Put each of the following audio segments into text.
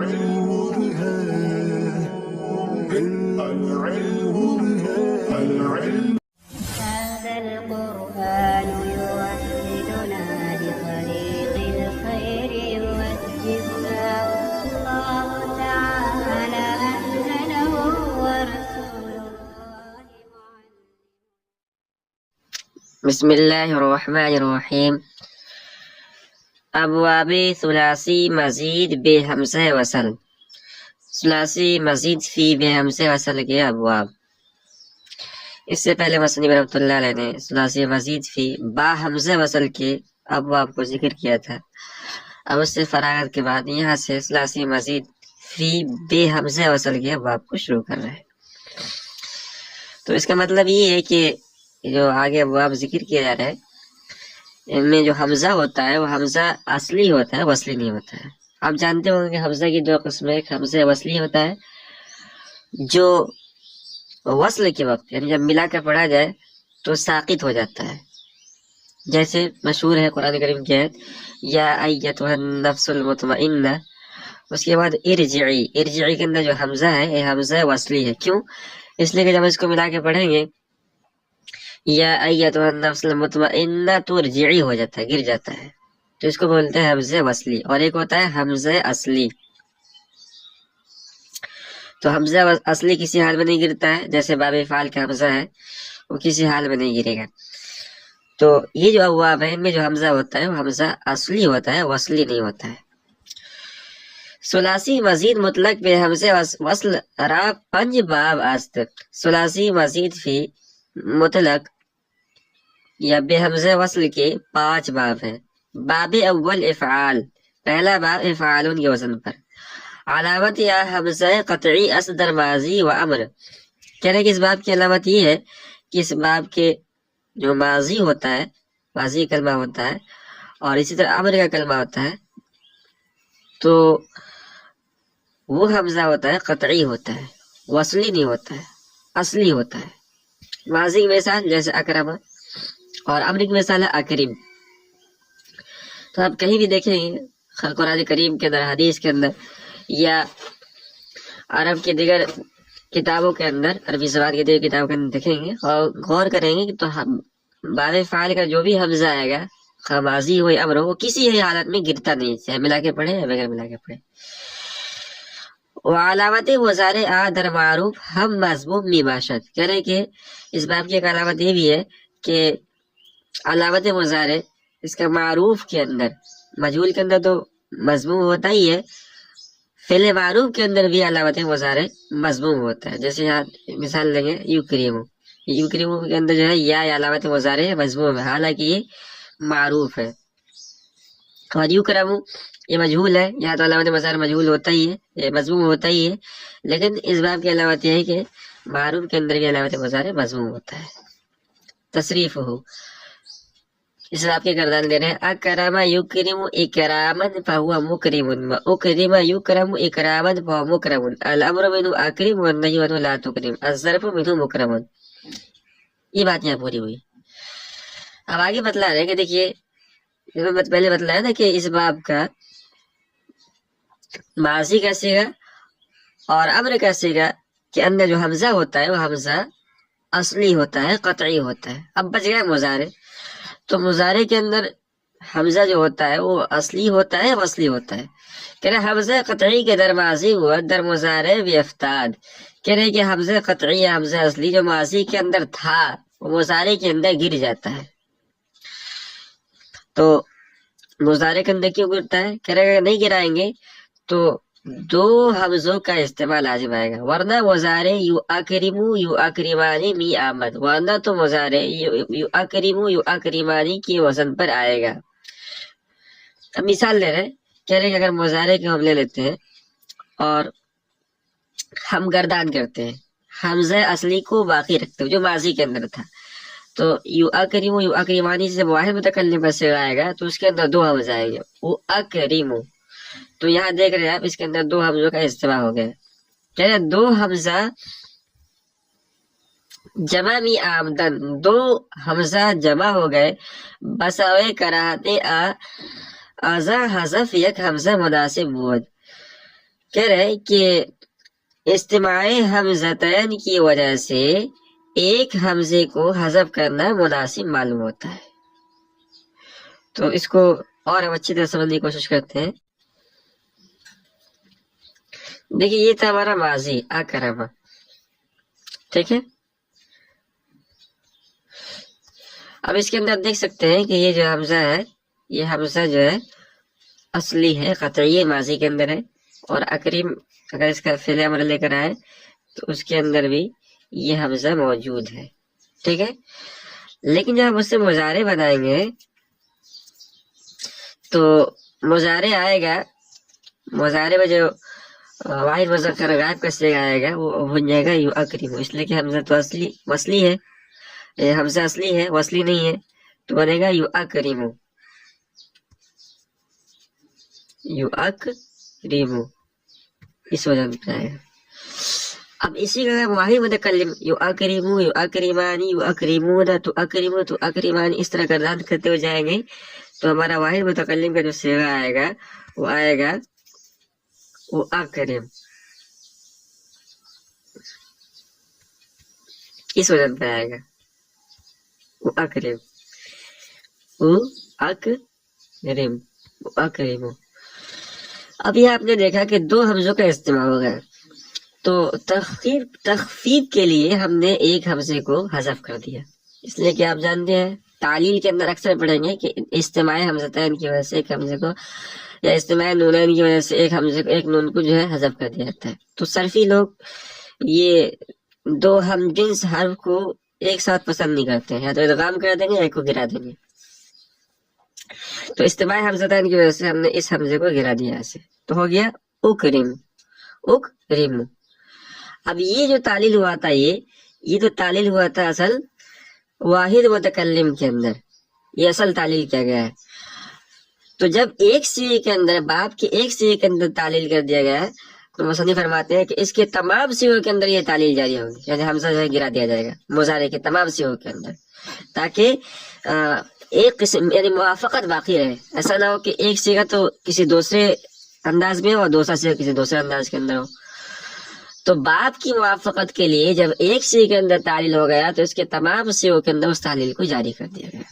هذا القرآن يوحدنا لطريق الخير يوجهنا الله تعالى أنزله ورسول الله بسم الله الرحمن الرحیم. ابواب ثلاثی مزید بے ہمزہ وصل. ثلاثی مزید فی بے ہمزہ وصل کے ابواب. اس سے پہلے مصنف رحمۃ اللہ علیہ نے ثلاثی مزید فی با حمزہ وصل کے ابواب کو ذکر کیا تھا. اب اس سے فراغت کے بعد یہاں سے ثلاثی مزید فی بے حمزہ وصل کے ابواب کو شروع کر رہے ہیں. تو اس کا مطلب یہ ہے کہ جو آگے ابواب ذکر کیا جا رہا ہے ان میں جو حمزہ ہوتا ہے وہ حمزہ اصلی ہوتا ہے، وصلی نہیں ہوتا ہے. آپ جانتے ہوں گے کہ حمزہ کی دو قسمیں، ایک حمزہ وصلی ہوتا ہے جو وصل کے وقت یعنی جب ملا کر پڑھا جائے تو ساقط ہو جاتا ہے، جیسے مشہور ہے قرآن کریم کی آیت یا ایتھا النفس المطمئنہ. اس کے بعد ارجعی، ارجعی کے اندر جو حمزہ ہے یہ حمزہ وصلی ہے. کیوں؟ اس لیے کہ جب اس کو ملا کے پڑھیں گے یا ایتھا النفس المطمئنہ تو ارجعی ہو جاتا ہے، گر جاتا ہے. تو اس کو بولتے ہیں حمزہ وصلی. اور ایک ہوتا ہے حمزہ اصلی. تو حمزہ اصلی کسی حال میں نہیں گرتا ہے، جیسے باب فعال کا حمزہ ہے وہ کسی حال میں نہیں گرے گا. تو یہ جو ابواب ہے ان میں جو حمزہ ہوتا ہے وہ حمزہ اصلی ہوتا ہے، وصلی نہیں ہوتا ہے. ثلاثی مزید مطلق بے حمزہ وصل را پنج باب است. ثلاثی مزید فی مطلق یا بے حمزہ وصل کے 5 باب ہیں. باب اول افعال، پہلا باب افعالون کے وزن پر. علامت یا حمزہ قطعی اصدر ماضی و امر. کہہ رہے کہ اس باب کی علامت یہ ہے کہ اس باب کے جو ماضی ہوتا ہے، ماضی کلمہ ہوتا ہے اور اسی طرح امر کا کلمہ ہوتا ہے تو وہ حمزہ ہوتا ہے قطعی ہوتا ہے، وصلی نہیں ہوتا ہے، اصلی ہوتا ہے. ماضی کی مثال جیسے اکرم اور امر کی مثال ہے اکرم. تو آپ کہیں بھی دیکھیں گے قرآن کریم کے اندر، حدیث کے اندر یا عرب کے دیگر کتابوں کے اندر، عربی زبان کے دیگر کتابوں کے اندر دیکھیں گے اور غور کریں گے کہ تو باب فعال کا جو بھی حمزہ آئے گا، خواہ ماضی ہو یا امر ہو، وہ کسی حالت میں گرتا نہیں، چاہے ملا کے پڑھے یا بغیر ملا کے پڑھے. وعلامت مضارع در معروف ہم مضموم می باشد. کہہ رہے کہ اس باب کی ایک علامت یہ بھی ہے کہ علامت مضارع اس کا معروف کے اندر، مجہول کے اندر تو مضموم ہوتا ہی ہے، فعل معروف کے اندر بھی علامت مضارع مضموم ہوتا ہے. جیسے یہاں مثال لیں گے یکرم، یکرم کے اندر جو ہے یا علامت مضارع مضموم ہے، حالانکہ یہ معروف ہے. اور یکرم یہ مجہول ہے، یہاں تو علامت مضارع مجہول ہوتا ہی ہے، یہ مضموم ہوتا ہی ہے، لیکن اس باب کی علامت یہ ہے کہ معروف کے اندر بھی علامت مضارع مضموم ہوتا ہے. تصریف ہو، اس باب کے گردان دے رہے ہیں اکرم یکرم اکراما فہو مکرم، اکرم یکرم اکراما فہو مکرم، الامر منہ اکرم والنہی عنہ لا تکرم، الظرف منہ مکرم. یہ بات یہاں پوری ہوئی. اب آگے بتلا رہے ہیں کہ دیکھیے پہلے بتلایا نا کہ اس باب کا ماضی کا صیغہ اور امر کا صیغہ کے اندر جو حمزہ ہوتا ہے وہ حمزہ اصلی ہوتا ہے، قطعی ہوتا ہے. اب بچ گیا مضارع. تو مضارع کے اندر حمزہ جو ہوتا ہے وہ اصلی ہوتا ہے، وصلی ہوتا ہے. کہہ رہے حمزہ قطعی کے در ماضی ہوا در مضارع بھی افتاد. کہہ رہے کہ حمزہ قطعی یا حمزہ اصلی جو ماضی کے اندر تھا وہ مضارع کے اندر گر جاتا ہے. تو مضارع کے اندر کیوں گرتا ہے؟ کہہ رہے نہیں گرائیں گے تو 2 حمزوں کا استعمال لازم آئے گا، ورنہ مضارع یو اکرمو یو اکرمانی می آمد، ورنہ تو مضارع یو اکرمو یو اکرمانی کی وزن پر آئے گا. اب مثال لے رہے ہیں، کہہ رہے کہ اگر مضارع کو ہم لے لیتے ہیں اور ہم گردان کرتے ہیں، حمزہ اصلی کو باقی رکھتے ہیں جو ماضی کے اندر تھا، تو یو اکرمو یو اکرمانی سے واحد متکلم پر سے آئے گا تو اس کے اندر 2 حمزہ آئے گا، وہ اکرمو. تو یہاں دیکھ رہے ہیں آپ اس کے اندر 2 حمزوں کا استعمال ہو گیا. کہہ رہے 2 حمزہ جمع می آمدن، 2 حمزہ جمع ہو گئے بساوے کراہتے ازا حذف یک حمزہ مناسب بود. کہہ رہے کہ اجتماع حمزتین کی وجہ سے ایک حمزے کو حذف کرنا مناسب معلوم ہوتا ہے. تو اس کو اور ہم اچھی طرح سمجھنے کی کوشش کرتے ہیں. دیکھیے یہ تھا ہمارا ماضی اکرما، ٹھیک ہے. اب اس کے اندر دیکھ سکتے ہیں کہ یہ جو حمزہ ہے، یہ حمزہ جو ہے اصلی ہے، قطعی ماضی کے اندر ہے. اور اکریم اگر اس کا فعل امر لے کر آئے تو اس کے اندر بھی یہ حمزہ موجود ہے، ٹھیک ہے. لیکن جب ہم اس سے مضارع بنائیں گے تو مضارع آئے گا، مضارع میں جو واحد مذکر غائب کا صیغہ آئے گا وہ بن جائے گا یو اکریم، اس لیے کہ حمزہ تو وصلی ہے، حمزہ اصلی ہے، وصلی نہیں ہے، تو بنے گا یو اکریم، یو اکریم، اس وجہ سے آئے گا. اب اسی کا واحد متکلم یو اکریم، یو اکریمانی، یو اکریمون، تو اکریم، تو اکریمانی، اس طرح گردان کرتے ہوئے جائیں گے تو ہمارا واحد متکلم کا جو صیغہ آئے گا وہ آئے گا وہ اکریم، اس وجہ پہ آئے گا وہ اکریم، وہ اکریم، وہ اکریم. اب یہ آپ نے دیکھا کہ دو حمزوں کا استعمال ہو گیا، تو تخفیف کے لیے ہم نے ایک حمزے کو حذف کر دیا. اس لیے کہ آپ جانتے ہیں تعلیل کے اندر اکثر پڑھیں گے کہ اجتماع حمزتین کی وجہ سے ایک حمزے کو، یا اجتماع نونین کی وجہ سے ایک حمزے کو، ایک نون کو جو ہے حذف کر دیا جاتا ہے. تو صرفی لوگ یہ دو ہم جنس حرف کو ایک ساتھ پسند نہیں کرتے ہیں، یا تو ادغام کر دیں گے یا ایک کو گرا دیں گے. تو اجتماع حمزتین کی وجہ سے ہم نے اس حمزے کو گرا دیا ایسے، تو ہو گیا اکرم، اکرم. اب یہ جو تعلیل ہوا تھا، یہ تو تعلیل ہوا تھا اصل واحد متکلم کے اندر، یہ اصل تعلیل کیا گیا ہے. تو جب ایک صیغے کے اندر، باب کے ایک صیغے کے اندر تعلیل کر دیا گیا ہے تو مصنف فرماتے ہیں کہ اس کے تمام صیغوں کے اندر یہ تعلیل جاری ہوگی، یعنی حمزہ جو ہے گرا دیا جائے گا مضارع کے تمام صیغوں کے اندر، تاکہ ایک قسم یعنی موافقت باقی رہے. ایسا نہ ہو کہ ایک صیغہ تو کسی دوسرے انداز میں ہو اور دوسرا صیغہ کسی دوسرے انداز کے اندر ہو. تو باب کی موافقت کے لیے جب ایک صیغے کے اندر تعلیل ہو گیا تو اس کے تمام صیغوں کے اندر اس تعلیل کو جاری کر دیا گیا.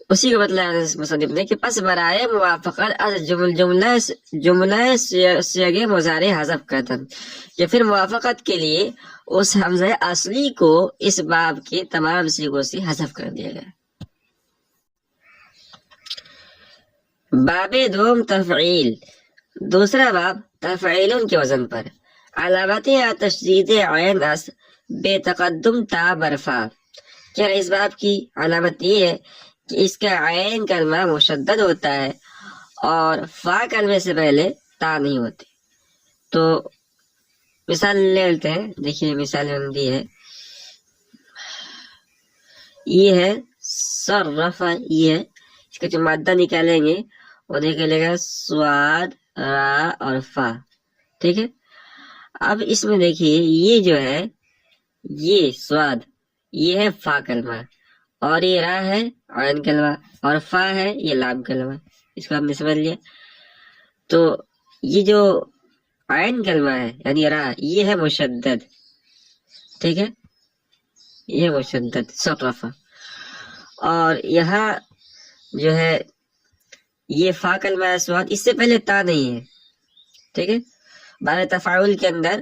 اسی کو بتلایا مصنف نے کہ پس برائے موافقت از جملہ صیغ مضارع حذف کردن، یا پھر موافقت کے لیے اس حمزہ اصلی کو اس باب کے تمام صیغوں سے حذف کر دیا گیا. باب دوم تفعیل، دوسرا باب تفعیلون کے وزن پر. علامت تشدید عین اس بے تقدم تا برفا. کیا اس باب کی علامت یہ ہے کہ اس کا عین کلمہ مشدد ہوتا ہے اور فا کلمے سے پہلے تا نہیں ہوتی. تو مثال لے لیتے ہیں، دیکھیے مثال دی ہے، یہ ہے صرف، یہ ہے اس کا جو مادہ نکالیں گے وہ نکلے گا سواد، را اور فا، ٹھیک ہے. اب اس میں دیکھیے یہ جو ہے، یہ سواد یہ ہے فا کلمہ، اور یہ را ہے عین کلمہ، اور فا ہے یہ لام کلمہ. اس کو ہم نے سمجھ لیا. تو یہ جو عین کلمہ ہے یعنی را، یہ ہے مشدد، ٹھیک ہے، یہ مشدد صرفہ. اور یہاں جو ہے یہ فا کلمہ ہے سواد، اس سے پہلے تا نہیں ہے، ٹھیک ہے. باب تفاعل کے اندر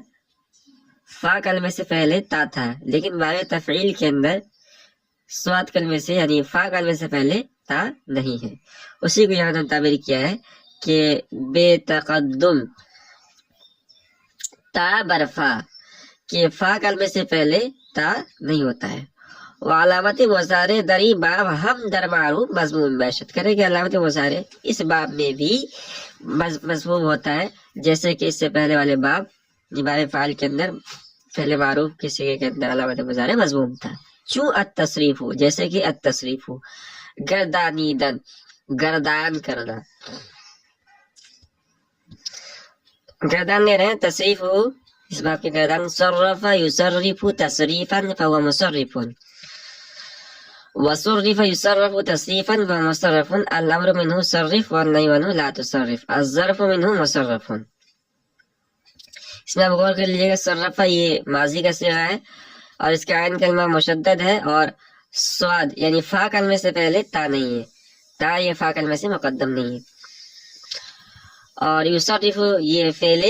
فا کلمے سے پہلے تا تھا، لیکن باب تفعیل کے اندر سواد کلمے سے یعنی فا کلمے سے پہلے تا نہیں ہے. اسی کو یہاں تعبیر کیا ہے کہ بے تقدم تا برفا، کہ فا کلمے سے پہلے تا نہیں ہوتا ہے. وہ علامت مضارع دری باب ہم در معروف مضمون بیشت. کرے کہ علامت مضارع اس باب میں بھی مضمون ہوتا ہے، جیسے کہ اس سے پہلے والے باب باب فعال کے اندر فعل معروف کے صیغے کے اندر علامت مضارع مضمون تھا. چوں التصریف ہو، جیسے کہ التصریف ہو، گردانیدن گردان کرنا، گردان لے رہے ہیں، تصریف ہو اس باب کے گردان. صرف یصرف تصریفا فهو مصرف. وصرف يصرف تصريفا ومصرف الأمر منه صرف والنهي عنه لا تصرف الظرف منه مصرف. اس میں آپ غور کر لیجیے گا صرفہ یہ ماضی کا صیغہ ہے اور اس کا عین کلمہ مشدد ہے اور سواد یعنی فا کلمے سے پہلے تا نہیں ہے، تا یہ فا کلمے سے مقدم نہیں ہے. اور یصرف یہ فعل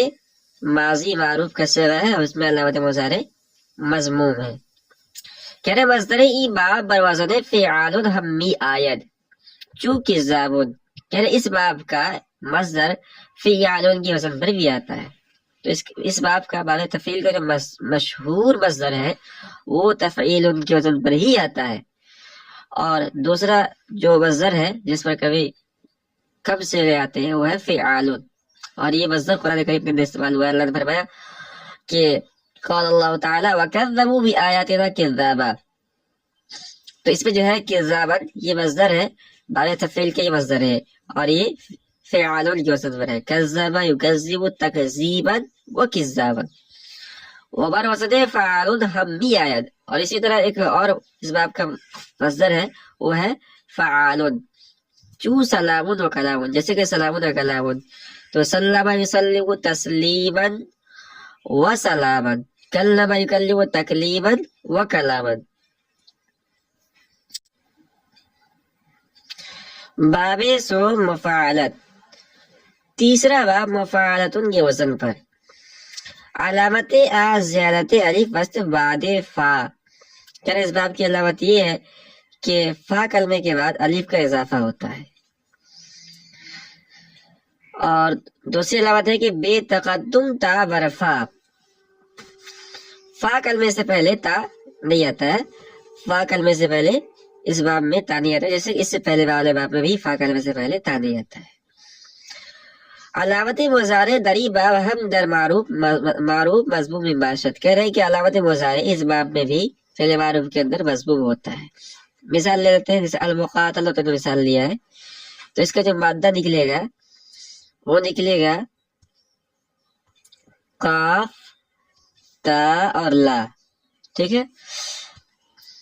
ماضی معروف کا صیغہ ہے اور اس میں علامت مضارع مضموم ہے. کہہ رہے مصدر ای باب بر وزن فعال ہمی آید چونکہ زابن، کہہ رہے اس باب کا مصدر فعال کی وزن پر بھی آتا ہے. تو اس باب کا باب تفعیل کا جو مشہور مصدر ہے وہ تفعیل کی وزن پر ہی آتا ہے. اور دوسرا جو مصدر ہے جس پر کبھی کب سے آتے ہیں وہ ہے فعال، اور یہ مصدر قرآن کریم کے اندر استعمال ہوا ہے. اللہ نے فرمایا کہ قال اللہ تعالی وَكَذَّبُوا بِآيَاتِنَا كِذَّابًا، تو اس میں جو ہے کذابا یہ مصدر ہے، باب تفعیل کے یہ مصدر ہے اور یہ فعال کی وزن پر ہے. کذب یکذب تکذیبا وکذابا. وبر وزن فعال ہمی آید، اور اسی طرح ایک اور اس باب کا مصدر ہے وہ ہے فعال چو سلام و کلام، جیسے کہ سلام و کلام، تو سلم یسلم تسلیما و سلاما، کلم یکلم تکلیما و کلاما. باب سو مفاعلت، تیسرا باب مفاعلت کے وزن پر. علامت زیادت الف وسط بعد فا، یعنی اس باب کی علامت یہ ہے کہ فا کلمے کے بعد الف کا اضافہ ہوتا ہے. اور دوسری علامت ہے کہ بے تقدم تا برفا، فا کلمے سے پہلے تا نہیں آتا ہے، فا کلمے سے پہلے اس باب میں تا نہیں آتا ہے، جیسے اس سے پہلے والے باب میں بھی فا کلمے سے پہلے تا نہیں آتا ہے. علامت مضارع دری باب ہم در معروف مضموم باشد، کہہ رہے ہیں کہ علامت مضارع اس باب میں بھی فعل معروف کے اندر مضموم ہوتا ہے. مثال لے لیتے ہیں، جیسے المقاتلہ تو مثال لیا ہے، تو اس کا جو مادہ نکلے گا وہ نکلے گا قاف تا اور لا. ٹھیک ہے،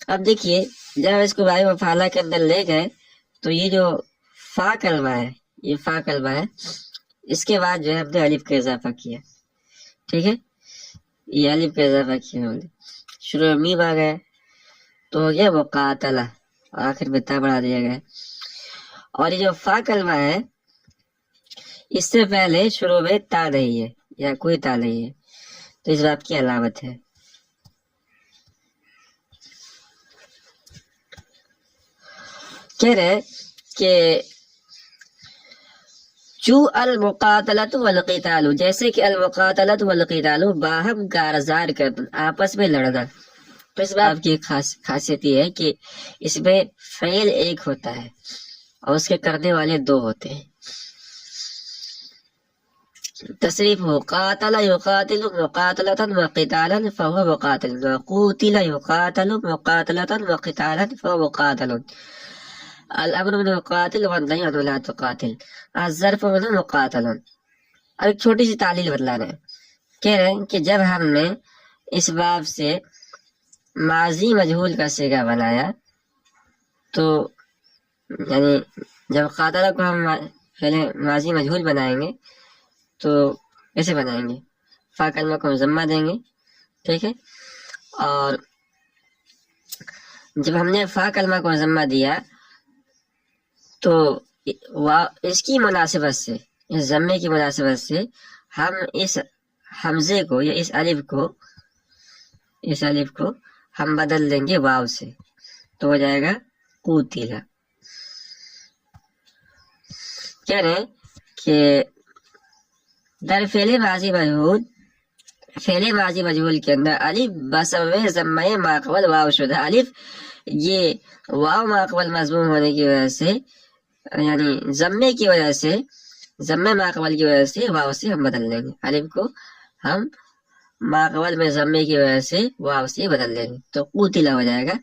اب دیکھیے جب اس کو باب مفعلہ کے اندر لے گئے تو یہ جو فا کلمہ ہے، یہ فا کلمہ ہے، اس کے بعد جو ہے ہم نے الف کا اضافہ کیا. ٹھیک ہے، یہ الف کا اضافہ کیا ہم نے، شروع میں میم آ گیا تو ہو گیا مقاتلہ اور آخر میں تا بڑھا دیا گیا. اور یہ جو فا کلمہ ہے اس سے پہلے شروع میں تا نہیں ہے یا کوئی تا نہیں ہے، تو اس بات کی علامت ہے. کہہ رہے کہ چو المقاتلۃ والقتال، جیسے کہ المقاتلۃ والقتال باہم کارزار کرنا، آپس میں لڑنا. تو اس بات کی خاصیت یہ ہے کہ اس میں فعل ایک ہوتا ہے اور اس کے کرنے والے دو ہوتے ہیں. تصریف ہو قاتل یقاتل مقاتلۃ وقتالا فهو مقاتل، وقوتل یقاتل مقاتلۃ وقتالا فهو مقاتل. الامر من مقاتل والنهی عنه لا تقاتل، الظرف من مقاتل. اور ایک چھوٹی سی تعلیل بتلانا ہے، کہہ رہے ہیں کہ جب ہم نے اس باب سے ماضی مجہول کا صیغہ بنایا تو یعنی جب قاتلہ کو ہم پہلے ماضی مجہول بنائیں گے تو کیسے بنائیں گے؟ فا کلمہ کو ضمہ دیں گے. ٹھیک ہے، اور جب ہم نے فا کلمہ کو ضمہ دیا تو اس کی مناسبت سے، اس ضمے کی مناسبت سے ہم اس حمزے کو یا اس الف کو ہم بدل دیں گے واو سے، تو ہو جائے گا قوتیلا. کہہ رہے کہ در فعل ماضی مجہول کے اندر الف بسبب ضمہ ماقبل واو شدہ، الف یہ واو ماقبل مضموم ہونے کی وجہ سے، یعنی ضمے کی وجہ سے، ضمے ماقبل کی وجہ سے واو سے ہم بدل لیں گے. الف کو ہم ماقبل میں ضمے کی وجہ سے واو سے بدل لیں گے تو قوتیلا ہو جائے گا.